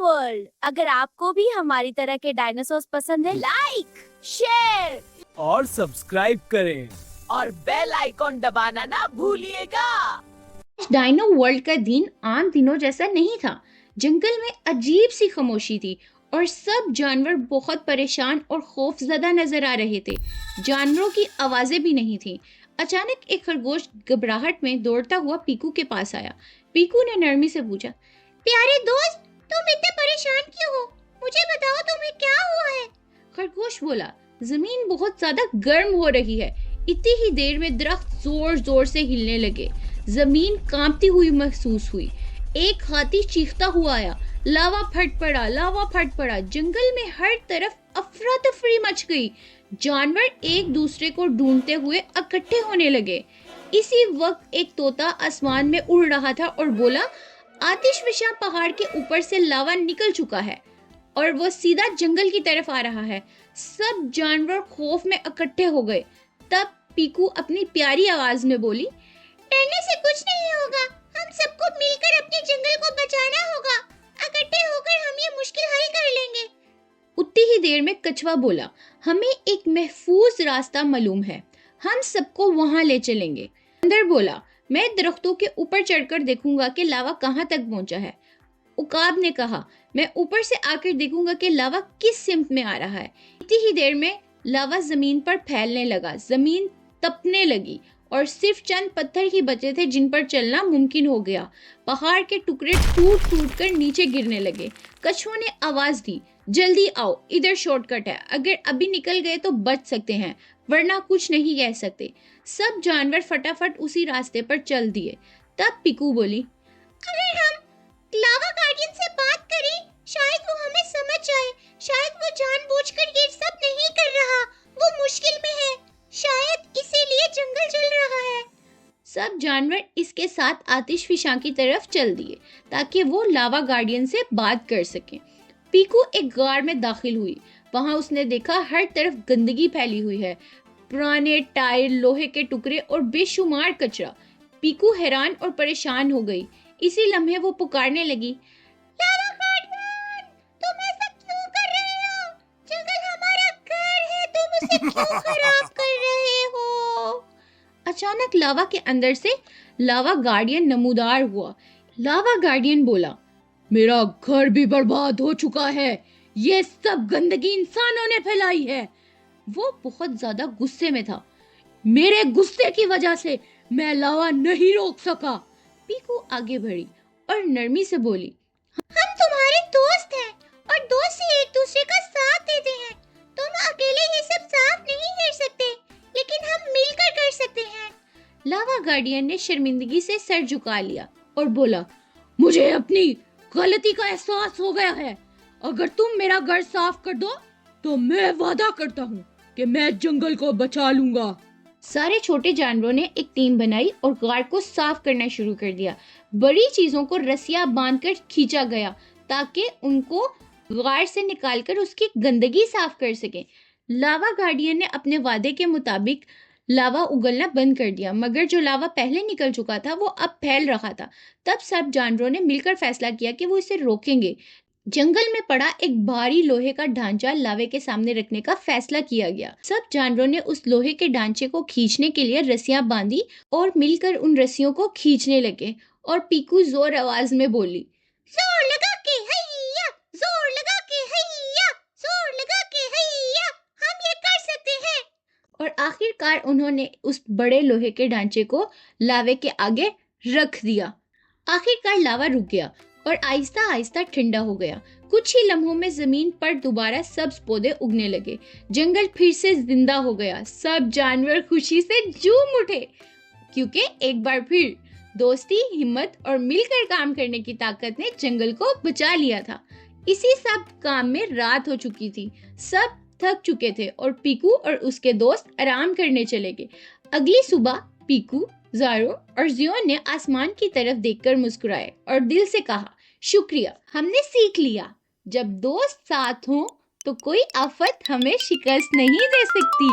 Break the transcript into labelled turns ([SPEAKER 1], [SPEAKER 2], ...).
[SPEAKER 1] World. अगर आपको भी हमारी तरह के डायनासोर पसंद है, लाइक, शेयर
[SPEAKER 2] और सब्सक्राइब करें
[SPEAKER 3] और बेल आइकॉन दबाना ना भूलिएगा।
[SPEAKER 4] डायनो वर्ल्ड का दिन आम दिनों जैसा नहीं था। जंगल में अजीब सी खामोशी थी और सब जानवर बहुत परेशान और खौफजदा नजर आ रहे थे। जानवरों की आवाजें भी नहीं थीं। अचानक एक खरगोश घबराहट में दौड़ता हुआ पीकू के पास आया। पीकू ने नरमी से पूछा, प्यारे दोस्त, तुम इतने परेशान क्यों हो? मुझे बताओ तुम्हें क्या हुआ है? खरगोश बोला, जमीन बहुत ज्यादा गर्म हो रही है। इतनी ही देर में दरख्त जोर जोर से हिलने लगे। जमीन कांपती हुई महसूस हुई। एक हाथी चीखता हुआ आया, लावा फट पड़ा, लावा फट पड़ा। जंगल में हर तरफ अफरा तफरी मच गई। जानवर एक दूसरे को ढूंढते हुए इकट्ठे होने लगे। इसी वक्त एक तोता आसमान में उड़ रहा था और बोला, आतिशफशा पहाड़ के ऊपर से लावा निकल चुका है और वो सीधा जंगल की तरफ आ रहा है। सब जानवर खौफ में इकट्ठे हो गए। तब पीकू अपनी प्यारी आवाज में बोली, डरने से कुछ नहीं होगा। हम सबको मिलकर अपने जंगल को बचाना होगा। इकट्ठे होकर हम ये मुश्किल हल कर लेंगे। उतनी ही देर में कछुआ बोला, हमें एक महफूज रास्ता मालूम है। हम सबको वहां ले चलेंगे। बंदर बोला, मैं दरख्तों के ऊपर चढ़कर देखूंगा कि लावा कहाँ तक पहुंचा है। उकाब ने कहा, मैं ऊपर से आकर देखूंगा कि लावा किस सिमत में आ रहा है। इतनी ही देर में लावा जमीन पर फैलने लगा। जमीन तपने लगी और सिर्फ चंद पत्थर ही बचे थे जिन पर चलना मुमकिन हो गया। पहाड़ के टुकड़े टूट टूट कर नीचे गिरने लगे। कछुओं ने आवाज दी, जल्दी आओ, इधर शॉर्टकट है। अगर अभी निकल गए तो बच सकते हैं, वरना कुछ नहीं कह सकते। सब जानवर फटाफट उसी रास्ते पर चल दिए। तब पीकू बोली, अगर हम लावा गार्डियन से बात करें, शायद वो हमें समझ जाए। शायद वो जानबूझकर ये सब नहीं कर रहा। वो मुश्किल में है, शायद इसीलिए जंगल जल रहा है। सब जानवर इसके साथ आतिशफशा की तरफ चल दिए ताकि वो लावा गार्डियन से बात कर सकें। पीकू एक गार में दाखिल हुई। वहां उसने देखा हर तरफ गंदगी फैली हुई है, पुराने टायर, लोहे के टुकड़े और बेशुमार कचरा। पीकू हैरान और परेशान हो गई। इसी लम्हे वो पुकारने लगी, लावा गार्डियन, तुम ऐसा क्यों कर रहे हो? जंगल हमारा घर है, तुम उसे क्यों खराब कर रहे हो? अचानक लावा के अंदर से लावा गार्डियन नमूदार हुआ। लावा गार्डियन बोला, मेरा घर भी बर्बाद हो चुका है। ये सब गंदगी इंसानों ने फैलाई है। वो बहुत ज्यादा गुस्से में था। मेरे गुस्से की वजह से मैं लावा नहीं रोक सका। पीकू आगे बढ़ी और नरमी से बोली, हम तुम्हारे दोस्त हैं और दोस्त ही एक दूसरे का साथ देते हैं। तुम अकेले ये सब साफ नहीं कर सकते, लेकिन हम मिलकर कर सकते हैं। लावा गार्डियन ने शर्मिंदगी से सर झुका लिया और बोला, मुझे अपनी गलती का एहसास हो गया है। अगर तुम मेरा घर साफ कर दो तो मैं वादा करता हूँ कि मैं जंगल को बचा लूंगा। सारे छोटे जानवरों ने एक टीम बनाई और गार को साफ करना शुरू कर दिया। बड़ी चीजों को रस्सियां बांधकर खींचा गया ताकि उनको गार से निकालकर उसकी गंदगी साफ कर सके। लावा गार्डियन ने अपने वादे के मुताबिक लावा उगलना बंद कर दिया, मगर जो लावा पहले निकल चुका था वो अब फैल रहा था। तब सब जानवरों ने मिलकर फैसला किया कि वो इसे रोकेंगे। जंगल में पड़ा एक भारी लोहे का ढांचा लावे के सामने रखने का फैसला किया गया। सब जानवरों ने उस लोहे के ढांचे को खींचने के लिए रस्सियां बांधी और मिलकर उन रस्सियों को खींचने लगे। और पीकू जोर आवाज में बोली, जोर लगा के हैया, जोर लगा के हैया, जोर लगा के हैया, हम ये कर सकते हैं। और आखिरकार उन्होंने उस बड़े लोहे के ढांचे को लावे के आगे रख दिया। आखिरकार लावा रुक गया और आहिस्ता आहिस्ता ठंडा हो गया। कुछ ही लम्हों में जमीन पर दोबारा सब्ज पौधे उगने लगे। जंगल फिर से जिंदा हो गया। सब जानवर खुशी से झूम उठे क्योंकि एक बार फिर दोस्ती, हिम्मत और मिलकर काम करने की ताकत ने जंगल को बचा लिया था। इसी सब काम में रात हो चुकी थी। सब थक चुके थे और पीकू और उसके दोस्त आराम करने चले गए। अगली सुबह पीकू, ज़ारो और जियोन ने आसमान की तरफ देखकर मुस्कुराए और दिल से कहा, शुक्रिया, हमने सीख लिया, जब दोस्त साथ हों तो कोई आफत हमें शिकस्त नहीं दे सकती।